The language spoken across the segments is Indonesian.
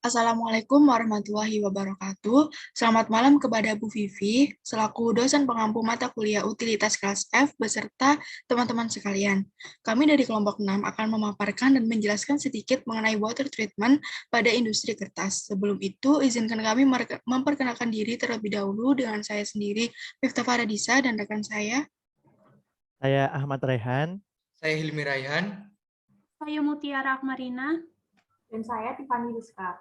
Assalamualaikum warahmatullahi wabarakatuh. Selamat malam kepada Bu Vivi, selaku dosen pengampu mata kuliah utilitas kelas F, beserta teman-teman sekalian. Kami dari kelompok 6 akan memaparkan dan menjelaskan sedikit mengenai water treatment pada industri kertas. Sebelum itu, izinkan kami memperkenalkan diri terlebih dahulu dengan saya sendiri, Miftah Faradisa, dan rekan saya. Saya Ahmad Rehan. Saya Hilmi Raihan. Saya Mutiara Akmarina. Dan saya Tiffany Rizka.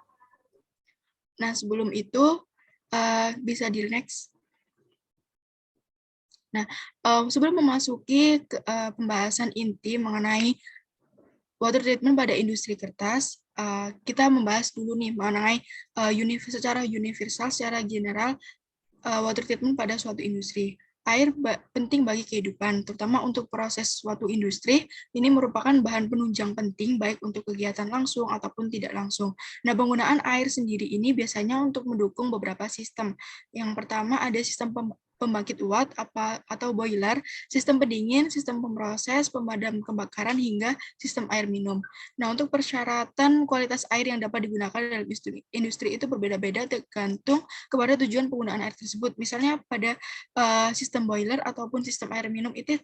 Nah, sebelum itu, bisa di next. Nah, sebelum memasuki pembahasan inti mengenai water treatment pada industri kertas, kita membahas dulu nih mengenai secara universal, secara general, water treatment pada suatu industri. Air penting bagi kehidupan, terutama untuk proses suatu industri. Ini merupakan bahan penunjang penting baik untuk kegiatan langsung ataupun tidak langsung. Nah, penggunaan air sendiri ini biasanya untuk mendukung beberapa sistem. Yang pertama ada sistem pembangkit uap atau boiler, sistem pendingin, sistem pemroses, pemadam kebakaran, hingga sistem air minum. Nah, untuk persyaratan kualitas air yang dapat digunakan dalam industri itu berbeda-beda tergantung kepada tujuan penggunaan air tersebut. Misalnya pada sistem boiler ataupun sistem air minum itu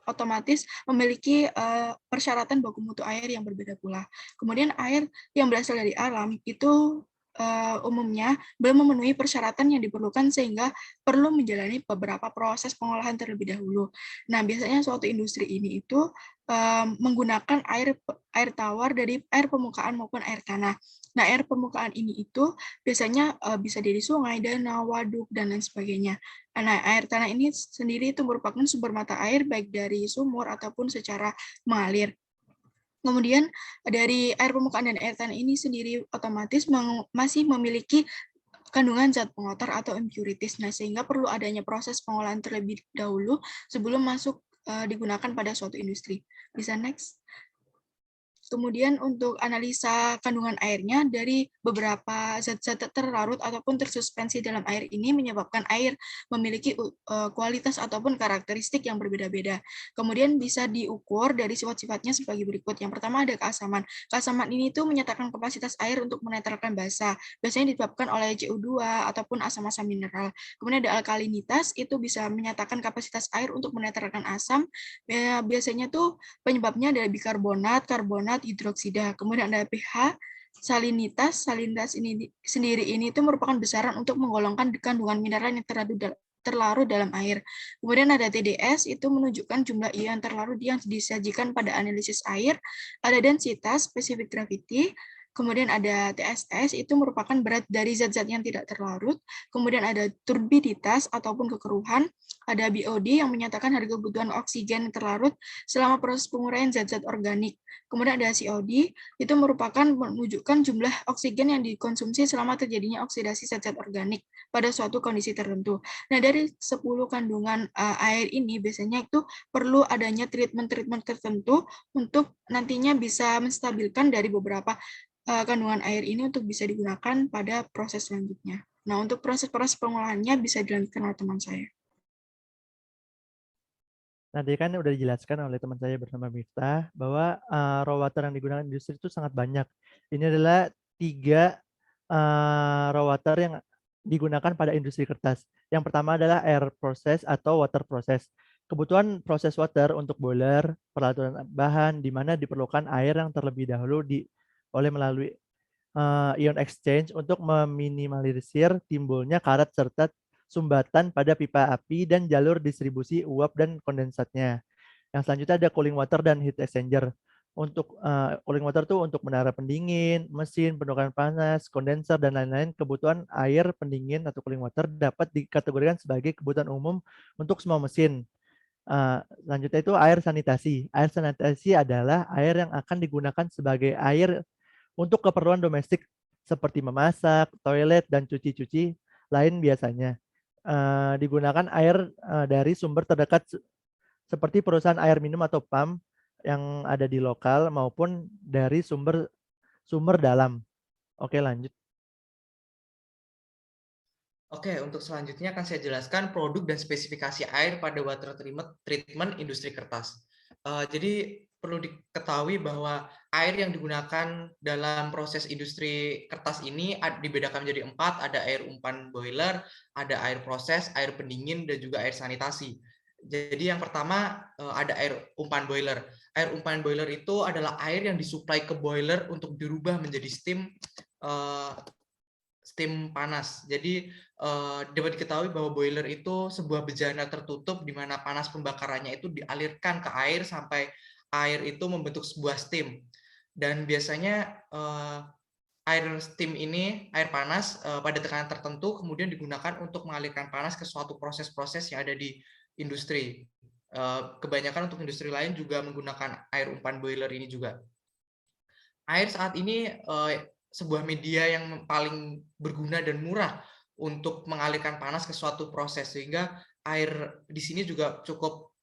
otomatis memiliki persyaratan baku mutu air yang berbeda pula. Kemudian air yang berasal dari alam itu umumnya belum memenuhi persyaratan yang diperlukan sehingga perlu menjalani beberapa proses pengolahan terlebih dahulu. Nah, biasanya suatu industri ini itu menggunakan air tawar dari air permukaan maupun air tanah. Nah, air permukaan ini itu biasanya bisa dari sungai, danau, waduk, dan lain sebagainya. Nah, air tanah ini sendiri itu merupakan sumber mata air baik dari sumur ataupun secara mengalir. Kemudian dari air permukaan dan air tanah ini sendiri otomatis masih memiliki kandungan zat pengotor atau impurities. Nah, sehingga perlu adanya proses pengolahan terlebih dahulu sebelum masuk digunakan pada suatu industri. Bisa next. Kemudian untuk analisa kandungan airnya dari beberapa zat-zat terlarut ataupun tersuspensi dalam air ini menyebabkan air memiliki kualitas ataupun karakteristik yang berbeda-beda. Kemudian bisa diukur dari sifat-sifatnya sebagai berikut. Yang pertama ada keasaman. Keasaman ini tuh menyatakan kapasitas air untuk menetralkan basa. Biasanya disebabkan oleh CO2 ataupun asam-asam mineral. Kemudian ada alkalinitas, itu bisa menyatakan kapasitas air untuk menetralkan asam. Biasanya tuh penyebabnya adalah bikarbonat, karbonat, hidroksida. Kemudian ada pH, salinitas. Salinitas ini sendiri itu merupakan besaran untuk menggolongkan kandungan mineral yang terlarut dalam air. Kemudian ada TDS, itu menunjukkan jumlah ion terlarut yang disajikan pada analisis air. Ada densitas, specific gravity. Kemudian ada TSS, itu merupakan berat dari zat-zat yang tidak terlarut. Kemudian ada turbiditas ataupun kekeruhan. Ada BOD yang menyatakan harga kebutuhan oksigen terlarut selama proses penguraian zat-zat organik. Kemudian ada COD, itu merupakan menunjukkan jumlah oksigen yang dikonsumsi selama terjadinya oksidasi zat-zat organik pada suatu kondisi tertentu. Nah, dari 10 kandungan air ini biasanya itu perlu adanya treatment-treatment tertentu untuk nantinya bisa menstabilkan dari beberapa kandungan air ini untuk bisa digunakan pada proses selanjutnya. Nah, untuk proses-proses pengolahannya bisa dilanjutkan oleh teman saya. Tadi kan udah dijelaskan oleh teman saya bernama Miftah bahwa raw water yang digunakan industri itu sangat banyak. Ini adalah 3 raw water yang digunakan pada industri kertas. Yang pertama adalah air process atau water process. Kebutuhan proses water untuk boiler, peralatan bahan, di mana diperlukan air yang terlebih dahulu melalui ion exchange untuk meminimalisir timbulnya karat serta sumbatan pada pipa api dan jalur distribusi uap dan kondensatnya. Yang selanjutnya ada cooling water dan heat exchanger. Untuk cooling water tuh untuk menara pendingin, mesin, penukaran panas, kondenser, dan lain-lain. Kebutuhan air pendingin atau cooling water dapat dikategorikan sebagai kebutuhan umum untuk semua mesin. Selanjutnya itu air sanitasi. Air sanitasi adalah air yang akan digunakan sebagai air untuk keperluan domestik seperti memasak, toilet, dan cuci-cuci lain biasanya. Digunakan air dari sumber terdekat seperti perusahaan air minum atau PAM yang ada di lokal maupun dari sumber dalam. Oke, lanjut. Oke, untuk selanjutnya akan saya jelaskan produk dan spesifikasi air pada water treatment industri kertas. Jadi perlu diketahui bahwa air yang digunakan dalam proses industri kertas ini dibedakan menjadi 4, ada air umpan boiler, ada air proses, air pendingin, dan juga air sanitasi. Jadi yang pertama ada air umpan boiler. Air umpan boiler itu adalah air yang disuplai ke boiler untuk dirubah menjadi steam panas. Jadi dapat diketahui bahwa boiler itu sebuah bejana tertutup di mana panas pembakarannya itu dialirkan ke air sampai air itu membentuk sebuah steam. Dan biasanya air steam ini, air panas pada tekanan tertentu kemudian digunakan untuk mengalirkan panas ke suatu proses-proses yang ada di industri. Kebanyakan untuk industri lain juga menggunakan air umpan boiler ini juga. Air saat ini sebuah media yang paling berguna dan murah untuk mengalirkan panas ke suatu proses, sehingga air di sini juga cukup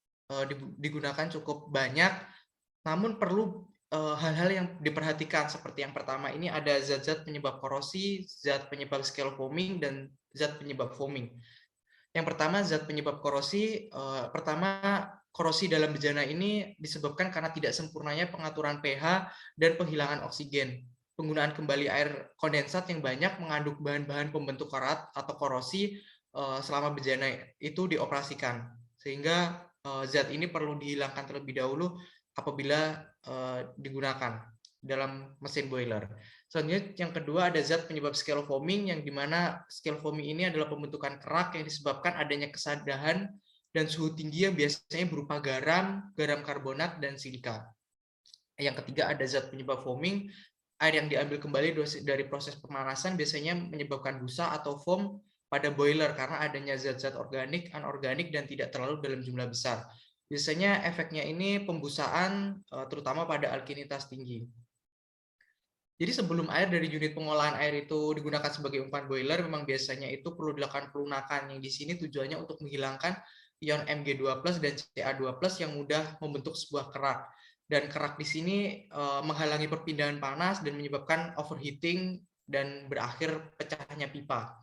digunakan cukup banyak. Namun perlu hal-hal yang diperhatikan, seperti yang pertama ini ada zat-zat penyebab korosi, zat penyebab scale foaming, dan zat penyebab foaming. Yang pertama, zat penyebab korosi. Korosi dalam bejana ini disebabkan karena tidak sempurnanya pengaturan pH dan penghilangan oksigen. Penggunaan kembali air kondensat yang banyak mengandung bahan-bahan pembentuk karat atau korosi selama bejana itu dioperasikan. Sehingga zat ini perlu dihilangkan terlebih dahulu apabila digunakan dalam mesin boiler. Selanjutnya yang kedua ada zat penyebab scale foaming, yang dimana scale foaming ini adalah pembentukan kerak yang disebabkan adanya kesadahan dan suhu tinggi yang biasanya berupa garam, garam karbonat, dan silika. Yang ketiga ada zat penyebab foaming, air yang diambil kembali dari proses pemanasan biasanya menyebabkan busa atau foam pada boiler karena adanya zat-zat organik, anorganik, dan tidak terlalu dalam jumlah besar. Biasanya efeknya ini pembusaan terutama pada alkalinitas tinggi. Jadi sebelum air dari unit pengolahan air itu digunakan sebagai umpan boiler, memang biasanya itu perlu dilakukan pelunakan, yang di sini tujuannya untuk menghilangkan ion Mg2+ dan Ca2+ yang mudah membentuk sebuah kerak. Dan kerak di sini menghalangi perpindahan panas dan menyebabkan overheating dan berakhir pecahnya pipa.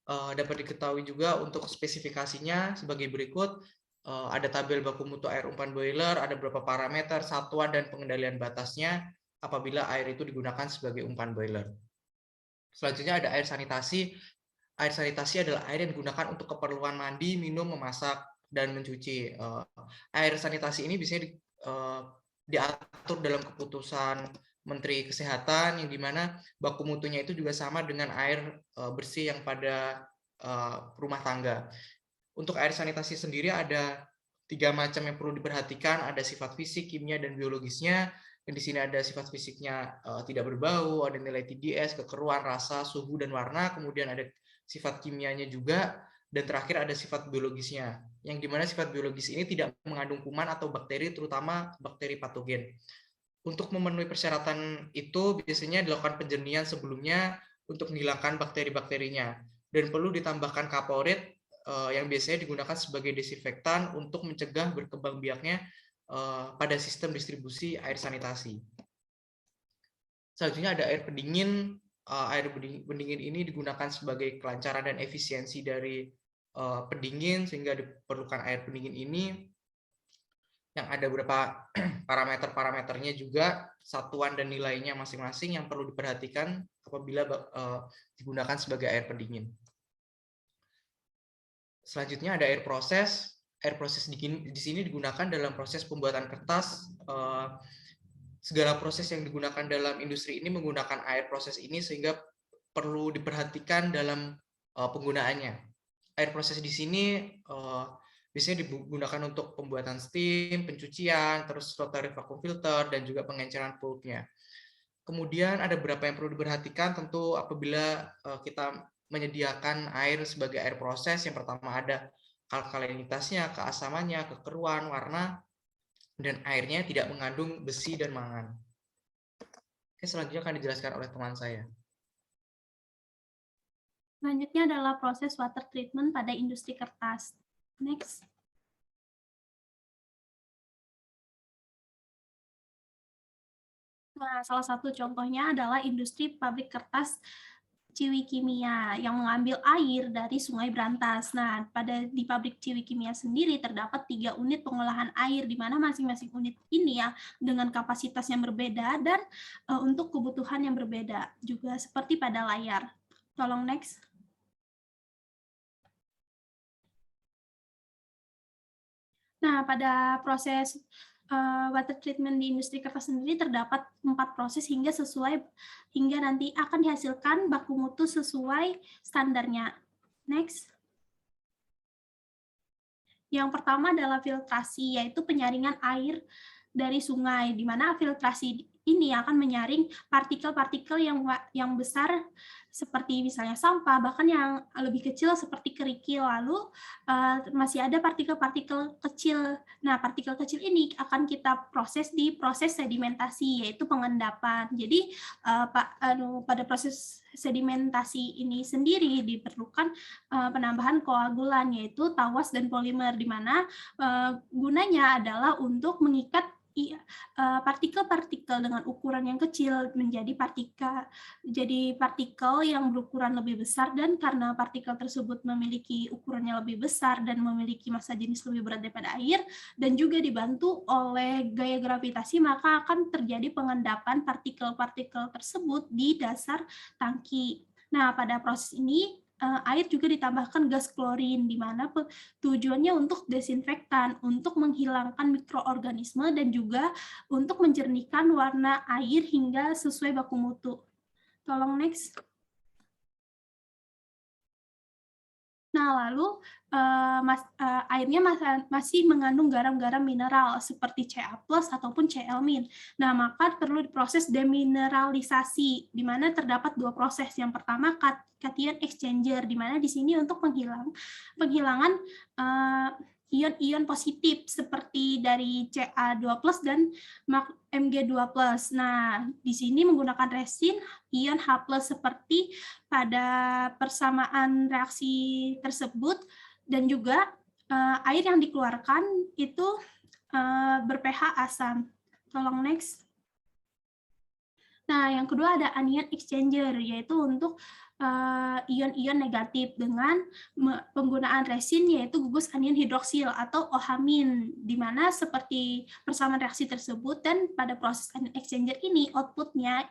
Dapat diketahui juga untuk spesifikasinya sebagai berikut. Ada tabel baku mutu air umpan boiler, ada beberapa parameter, satuan, dan pengendalian batasnya apabila air itu digunakan sebagai umpan boiler. Selanjutnya ada air sanitasi. Air sanitasi adalah air yang digunakan untuk keperluan mandi, minum, memasak, dan mencuci. Air sanitasi ini biasanya diatur dalam keputusan Menteri Kesehatan, yang dimana baku mutunya itu juga sama dengan air bersih yang pada rumah tangga. Untuk air sanitasi sendiri ada 3 macam yang perlu diperhatikan, ada sifat fisik, kimia, dan biologisnya. Dan di sini ada sifat fisiknya tidak berbau, ada nilai TDS, kekeruan, rasa, suhu, dan warna. Kemudian ada sifat kimianya juga, dan terakhir ada sifat biologisnya, yang dimana sifat biologis ini tidak mengandung kuman atau bakteri, terutama bakteri patogen. Untuk memenuhi persyaratan itu biasanya dilakukan penjernihan sebelumnya untuk menghilangkan bakteri-bakterinya, dan perlu ditambahkan kaporit yang biasanya digunakan sebagai desinfektan untuk mencegah berkembang biaknya pada sistem distribusi air sanitasi. Selanjutnya ada air pendingin. Air pendingin ini digunakan sebagai kelancaran dan efisiensi dari pendingin, sehingga diperlukan air pendingin ini yang ada beberapa parameter-parameternya juga, satuan dan nilainya masing-masing yang perlu diperhatikan apabila digunakan sebagai air pendingin. Selanjutnya ada air proses. Air proses di sini digunakan dalam proses pembuatan kertas. Segala proses yang digunakan dalam industri ini menggunakan air proses ini, sehingga perlu diperhatikan dalam penggunaannya. Air proses di sini biasanya digunakan untuk pembuatan steam, pencucian, terus rotary vacuum filter, dan juga pengenceran pulpnya. Kemudian ada beberapa yang perlu diperhatikan tentu apabila kita menyediakan air sebagai air proses. Yang pertama ada alkalinitasnya, keasamannya, kekeruan, warna, dan airnya tidak mengandung besi dan mangan. Oke, selanjutnya akan dijelaskan oleh teman saya. Selanjutnya adalah proses water treatment pada industri kertas. Next. Nah, salah satu contohnya adalah industri pabrik kertas Ciwi Kimia yang mengambil air dari Sungai Brantas. Nah, di pabrik Ciwi Kimia sendiri terdapat 3 unit pengolahan air, di mana masing-masing unit ini ya dengan kapasitas yang berbeda dan untuk kebutuhan yang berbeda, juga seperti pada layar. Tolong next. Nah, pada proses water treatment di industri kertas sendiri terdapat 4 proses hingga nanti akan dihasilkan baku mutu sesuai standarnya. Next. Yang pertama adalah filtrasi, yaitu penyaringan air dari sungai, di mana filtrasi ini akan menyaring partikel-partikel yang besar seperti misalnya sampah, bahkan yang lebih kecil seperti kerikil. Lalu masih ada partikel-partikel kecil. Nah, partikel kecil ini akan kita proses di proses sedimentasi, yaitu pengendapan. Jadi pada proses sedimentasi ini sendiri diperlukan penambahan koagulan, yaitu tawas dan polimer, di mana gunanya adalah untuk mengikat partikel-partikel dengan ukuran yang kecil menjadi partikel yang berukuran lebih besar, dan karena partikel tersebut memiliki ukurannya lebih besar dan memiliki massa jenis lebih berat daripada air dan juga dibantu oleh gaya gravitasi, maka akan terjadi pengendapan partikel-partikel tersebut di dasar tangki. Nah, pada proses ini air juga ditambahkan gas klorin, di mana tujuannya untuk desinfektan, untuk menghilangkan mikroorganisme, dan juga untuk menjernihkan warna air hingga sesuai baku mutu. Tolong next. Nah, lalu airnya masih mengandung garam-garam mineral seperti Ca+ ataupun Cl-. Nah, maka perlu diproses demineralisasi, di mana terdapat 2 proses. Yang pertama cation exchanger, di mana di sini untuk penghilangan ion-ion positif seperti dari Ca2+ dan Mg2+. Nah, di sini menggunakan resin ion H+ seperti pada persamaan reaksi tersebut, dan juga air yang dikeluarkan itu ber-pH asam. Tolong next. Nah, yang kedua ada anion exchanger, yaitu untuk ion-ion negatif dengan penggunaan resin, yaitu gugus anion hidroksil atau OH-, di mana seperti persamaan reaksi tersebut, dan pada proses anion exchanger ini outputnya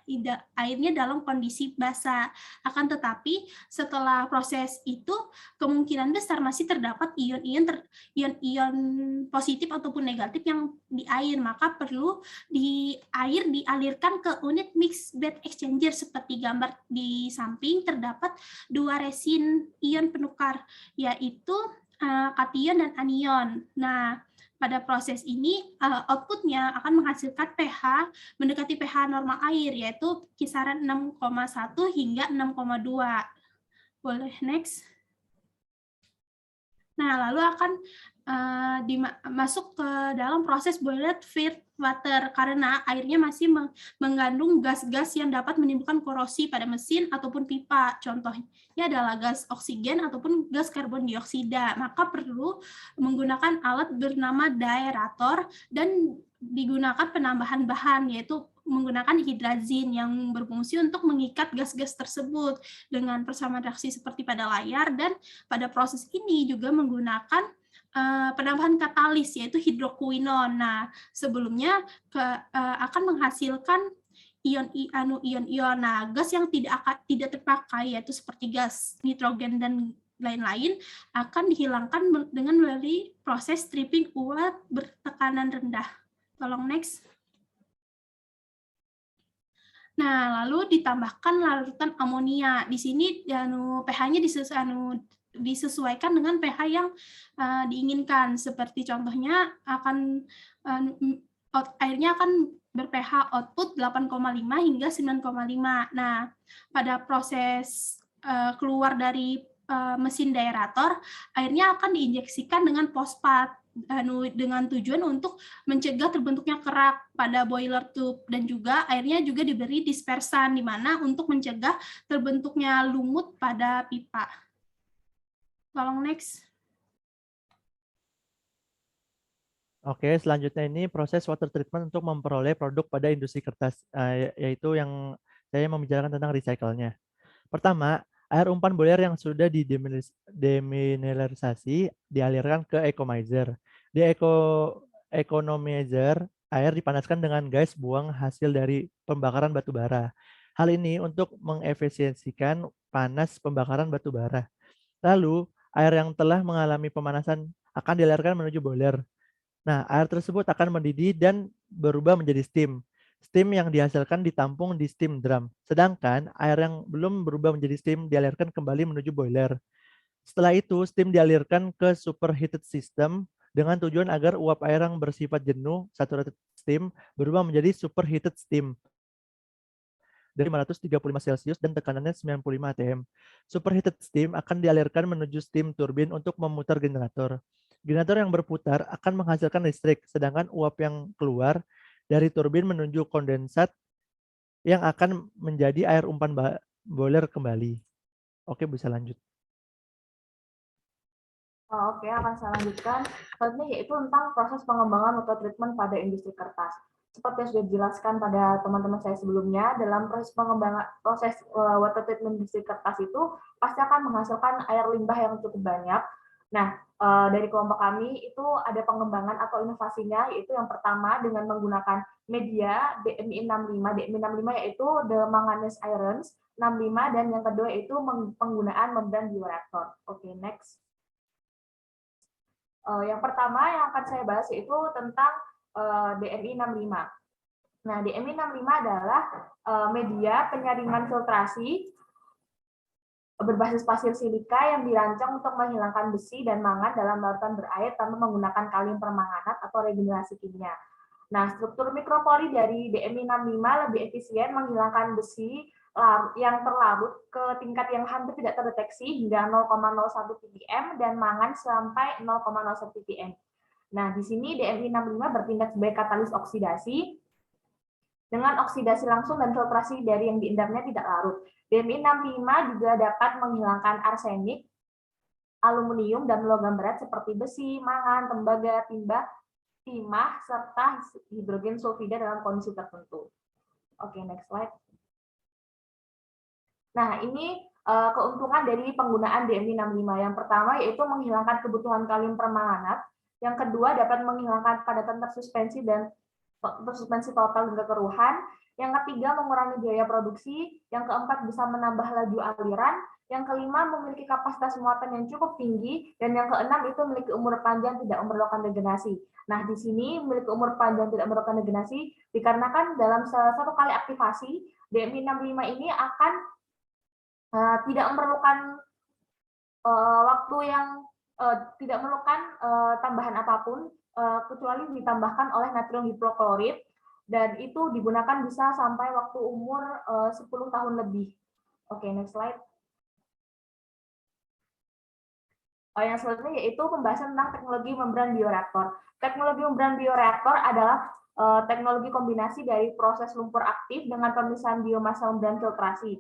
airnya dalam kondisi basah. Akan tetapi setelah proses itu kemungkinan besar masih terdapat ion-ion positif ataupun negatif yang di air, maka perlu air dialirkan ke unit mixed bed exchanger seperti gambar di samping. Terdapat 2 resin ion penukar, yaitu kation dan anion. Nah, pada proses ini outputnya akan menghasilkan pH mendekati pH normal air, yaitu kisaran 6,1 hingga 6,2. Boleh next. Nah, lalu akan masuk ke dalam proses boiler feed water, karena airnya masih mengandung gas-gas yang dapat menimbulkan korosi pada mesin ataupun pipa. Contohnya adalah gas oksigen ataupun gas karbon dioksida. Maka perlu menggunakan alat bernama daerator dan digunakan penambahan bahan, yaitu menggunakan hidrazin yang berfungsi untuk mengikat gas-gas tersebut dengan persamaan reaksi seperti pada layar. Dan pada proses ini juga menggunakan penambahan katalis, yaitu hidrokuinon. Nah, sebelumnya akan menghasilkan ion-ion. Nah, gas yang tidak terpakai, yaitu seperti gas nitrogen dan lain-lain, akan dihilangkan dengan melalui proses stripping uap bertekanan rendah. Tolong next. Nah, lalu ditambahkan larutan amonia. Di sini pH-nya disesuaikan dengan pH yang diinginkan. Seperti contohnya airnya akan ber-pH output 8,5 hingga 9,5. Nah, pada proses keluar dari mesin daerator, airnya akan diinjeksikan dengan fosfat dengan tujuan untuk mencegah terbentuknya kerak pada boiler tube, dan juga airnya juga diberi dispersan, di mana untuk mencegah terbentuknya lumut pada pipa. Tolong next. Oke, selanjutnya ini proses water treatment untuk memperoleh produk pada industri kertas, yaitu yang saya membicarakan tentang recycle-nya. Pertama, air umpan boiler yang sudah demineralisasi dialirkan ke ecomizer. Di economizer, air dipanaskan dengan gas buang hasil dari pembakaran batu bara. Hal ini untuk mengefisiensikan panas pembakaran batu bara. Lalu, air yang telah mengalami pemanasan akan dialirkan menuju boiler. Nah, air tersebut akan mendidih dan berubah menjadi steam. Steam yang dihasilkan ditampung di steam drum. Sedangkan air yang belum berubah menjadi steam dialirkan kembali menuju boiler. Setelah itu, steam dialirkan ke superheated system dengan tujuan agar uap air yang bersifat jenuh, saturated steam, berubah menjadi superheated steam dari 535 Celcius dan tekanannya 95 atm. Superheated steam akan dialirkan menuju steam turbine untuk memutar generator. Generator yang berputar akan menghasilkan listrik, sedangkan uap yang keluar dari turbin menuju kondensat yang akan menjadi air umpan boiler kembali. Oke, bisa lanjut. Oke, akan saya lanjutkan. Selanjutnya yaitu tentang proses pengembangan water treatment pada industri kertas. Seperti yang sudah dijelaskan pada teman-teman saya sebelumnya, dalam proses pengembangan water treatment industri kertas itu pasti akan menghasilkan air limbah yang cukup banyak. Nah, dari kelompok kami itu ada pengembangan atau inovasinya, yaitu yang pertama dengan menggunakan media DMI 65. DMI 65 yaitu the manganese irons 65, dan yang kedua itu penggunaan membran bioreaktor. Oke, next. Yang pertama yang akan saya bahas yaitu tentang DMI 65. Nah, DMI 65 adalah media penyaringan filtrasi berbasis pasir silika yang dirancang untuk menghilangkan besi dan mangan dalam larutan berair tanpa menggunakan kalium permanganat atau regenerasi kimia. Nah, struktur mikropori dari DMI 65 lebih efisien menghilangkan besi yang terlarut ke tingkat yang hampir tidak terdeteksi hingga 0,01 ppm dan mangan sampai 0,01 ppm. Nah, di sini DMI 65 bertindak sebagai katalis oksidasi dengan oksidasi langsung dan filtrasi dari yang diendapnya tidak larut. DMI 65 juga dapat menghilangkan arsenik, aluminium, dan logam berat seperti besi, mangan, tembaga, timah, serta hidrogen sulfida dalam kondisi tertentu. Oke, next slide. Nah, ini keuntungan dari penggunaan DMI 65. Yang pertama yaitu menghilangkan kebutuhan kalium permanganat. Yang kedua dapat menghilangkan padatan tersuspensi total dan kekeruhan. Yang ketiga mengurangi biaya produksi. Yang keempat bisa menambah laju aliran. Yang kelima memiliki kapasitas muatan yang cukup tinggi. Dan yang keenam itu memiliki umur panjang tidak memerlukan regenerasi. Nah, di sini memiliki umur panjang tidak memerlukan regenerasi dikarenakan dalam satu kali aktivasi DMI 65 ini akan tidak memerlukan waktu yang tidak memerlukan tambahan apapun kecuali ditambahkan oleh natrium hipoklorit, dan itu digunakan bisa sampai waktu umur 10 tahun lebih. Oke, next slide. Yang selanjutnya yaitu pembahasan tentang teknologi membran bioreaktor. Teknologi membran bioreaktor adalah teknologi kombinasi dari proses lumpur aktif dengan pemisahan biomasa membran filtrasi.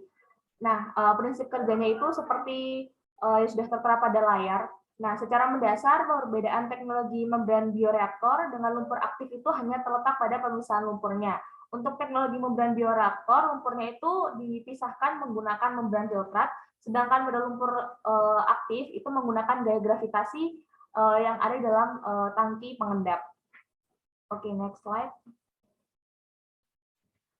Nah, prinsip kerjanya itu seperti yang sudah tertera pada layar. Nah, secara mendasar perbedaan teknologi membran bioreaktor dengan lumpur aktif itu hanya terletak pada pemisahan lumpurnya. Untuk teknologi membran bioreaktor, lumpurnya itu dipisahkan menggunakan membran filtrat, sedangkan pada lumpur aktif itu menggunakan gaya gravitasi yang ada dalam tangki pengendap. Oke, next slide.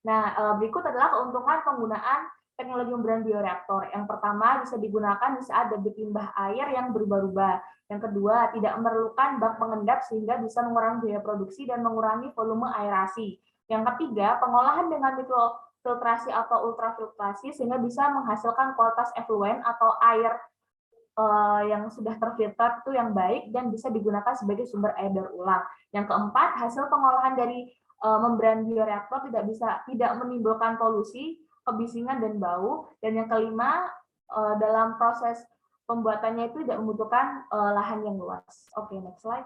Nah, berikut adalah keuntungan penggunaan teknologi membran bioreaktor. Yang pertama, bisa digunakan di saat debit limbah air yang berubah-ubah. Yang kedua, tidak memerlukan bak pengendap sehingga bisa mengurangi biaya produksi dan mengurangi volume aerasi. Yang ketiga, pengolahan dengan mikrofiltrasi atau ultrafiltrasi sehingga bisa menghasilkan kualitas efluen atau air yang sudah terfilter itu yang baik dan bisa digunakan sebagai sumber air daur ulang. Yang keempat, hasil pengolahan dari membran bioreaktor tidak menimbulkan polusi, kebisingan dan bau. Dan yang kelima, dalam proses pembuatannya itu tidak membutuhkan lahan yang luas. Oke, next slide.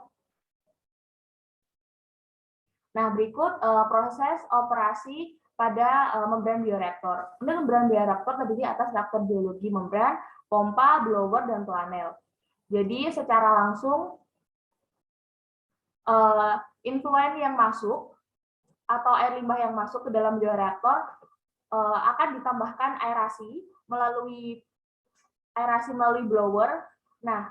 Nah, berikut proses operasi pada membran bioreaktor. Membran bioreaktor terdiri atas reaktor biologi membran, pompa, blower, dan tunnel. Jadi secara langsung influen yang masuk atau air limbah yang masuk ke dalam bioreaktor akan ditambahkan aerasi melalui blower. Nah,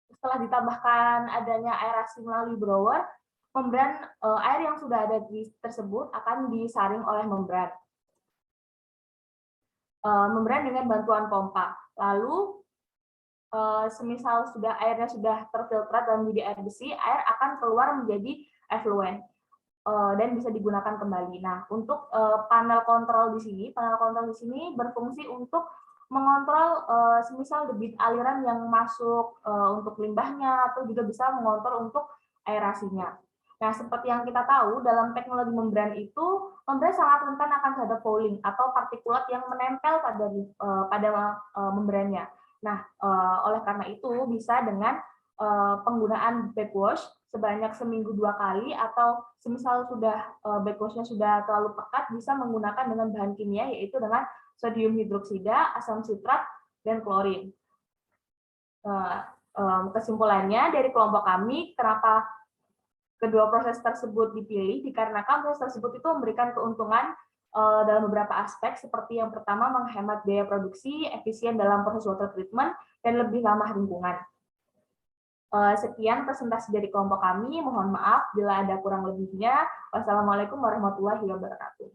setelah ditambahkan adanya aerasi melalui blower, membran air yang sudah ada tersebut akan disaring oleh membran. Membran dengan bantuan pompa. Lalu semisal airnya sudah terfiltrat dan menjadi air bersih, air akan keluar menjadi efluen dan bisa digunakan kembali. Nah, untuk panel kontrol di sini berfungsi untuk mengontrol semisal debit aliran yang masuk untuk limbahnya, atau juga bisa mengontrol untuk aerasinya. Nah, seperti yang kita tahu, dalam teknologi membran itu, membran sangat rentan akan terhadap fouling atau partikulat yang menempel pada membrannya. Nah, oleh karena itu bisa dengan penggunaan backwash sebanyak seminggu 2 kali, atau semisal backwashnya sudah terlalu pekat, bisa menggunakan dengan bahan kimia, yaitu dengan sodium hidroksida, asam sitrat, dan klorin. Kesimpulannya dari kelompok kami, kenapa kedua proses tersebut dipilih, dikarenakan proses tersebut itu memberikan keuntungan dalam beberapa aspek, seperti yang pertama menghemat biaya produksi, efisien dalam proses water treatment, dan lebih ramah lingkungan. Sekian presentasi dari kelompok kami, mohon maaf bila ada kurang lebihnya. Wassalamualaikum warahmatullahi wabarakatuh.